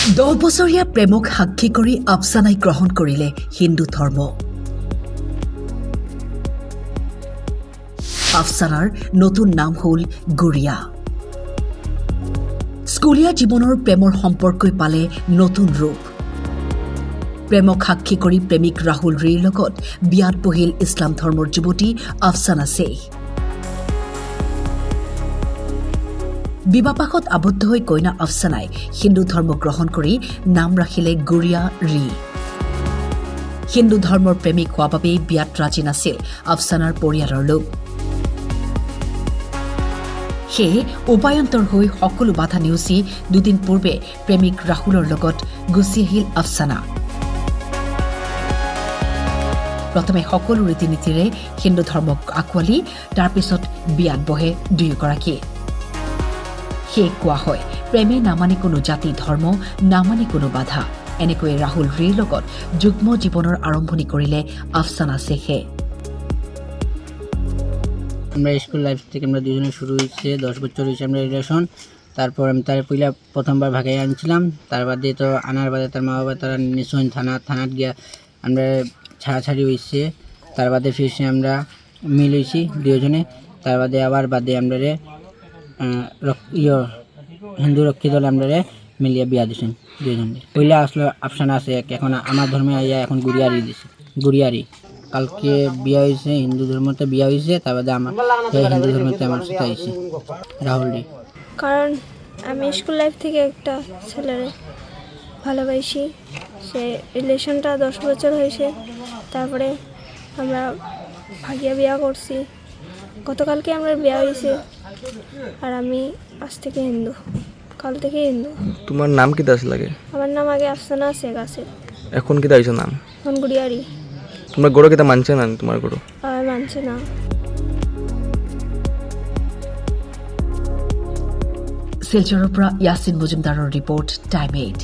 10 বছৰীয়া প্ৰেমক সাক্ষী কৰি আফছানাই গ্ৰহণ কৰিলে হিন্দু ধৰ্ম। আফছানাৰ নতুন নাম হ'ল গুৰিয়া। স্কুলীয়া জীৱনৰ প্ৰেমৰ সম্পৰ্কই পালে নতুন ৰূপ। প্ৰেমক সাক্ষী কৰি প্ৰেমিক ৰাহুল ৰীৰ লগত বিয়াত বহিল ইছলাম ধৰ্মৰ যুৱতী আফছানা শ্বেখ। বিবাহপাশত আবদ্ধ হৈ কইনা আফছানাই হিন্দু ধৰ্ম গ্ৰহণ কৰি নাম ৰাখিলে গুৰিয়া ৰী। হিন্দু ধৰ্মৰ প্ৰেমিক হোৱা বাবেই বিয়াত ৰাজি নাছিল আফছানাৰ পৰিয়ালৰ লোক। সেয়ে উপায়ন্তৰ হৈ সকলো বাধা নেওচি দুদিন পূৰ্বে প্ৰেমিক ৰাহুলৰ লগত গুচি আহিল আফছানা। প্ৰথমে সকলো ৰীতি নীতিৰে হিন্দু ধৰ্মক আঁকোৱালি তাৰ পিছত বিয়াত বহে দুয়োগৰাকী। সেয়ে কোৱা হয় প্ৰেমে নামানে কোনো জাতি ধৰ্ম, নামানে কোনো বাধা। এনেকৈয়ে ৰাহুল ৰীৰ লগত যুগ্ম জীৱনৰ আৰম্ভণি কৰিলে আফছানা শ্বেখে। আমরা স্কুল লাইফ থেকে আমরা দুজনে শুরু হয়েছে 10 বছর হয়েছে আমরা রিলেশন। তারপর আমি তার পইলা প্রথমবার ভাগাই আনছিলাম, তার বাদে তো আনার বাদে তার মা বাবা তারা নিশ্চয় থানাত গিয়া আমরা ছাড়াছাড়ি হয়েছে। তার বাদে ফিরছে আমরা মিল হয়েছি দুজনে। তার বাদে আবার বাদে আমরা হিন্দু রক্ষী দল আমরা মিলিয়ে বিয়া দিছেন দুজনে। পইলা আসলে আফসানা আছে, এখন আমার ধর্মে আইয়া এখন গুড়িয়ারি দিছে গুড়িয়ারি। কালকে বিয়া হয়েছে, হিন্দু ধর্মতে বিয়া হয়েছে, তার বাদে আমার হিন্দু ধর্মতে আমার সাথে আইছে রাহুল রি। কারণ আমি স্কুল লাইফ থেকে একটা ছেলেরে ভালোবাসি, সে রিলেশনটা 10 বছর হয়েছে। তারপরে আমরা ভাগিয়া বিয়া করছি, গতকালকে আমরা বিয়া হয়েছে। আর আমি আজ থেকে হিন্দু, কাল থেকে হিন্দু। তোমার নাম কি দাস লাগে? আমার নাম আগে আফসানা শেখ আছে, এখন কি দাইছো নাম? এখন গুড়িয়ারি। তোমার গরু কিতা মানছে না? তোমার গরু মানছে না। শিলচৰৰ পৰা ইয়াছিন মজুমদাৰৰ ৰিপৰ্ট, টাইম 8।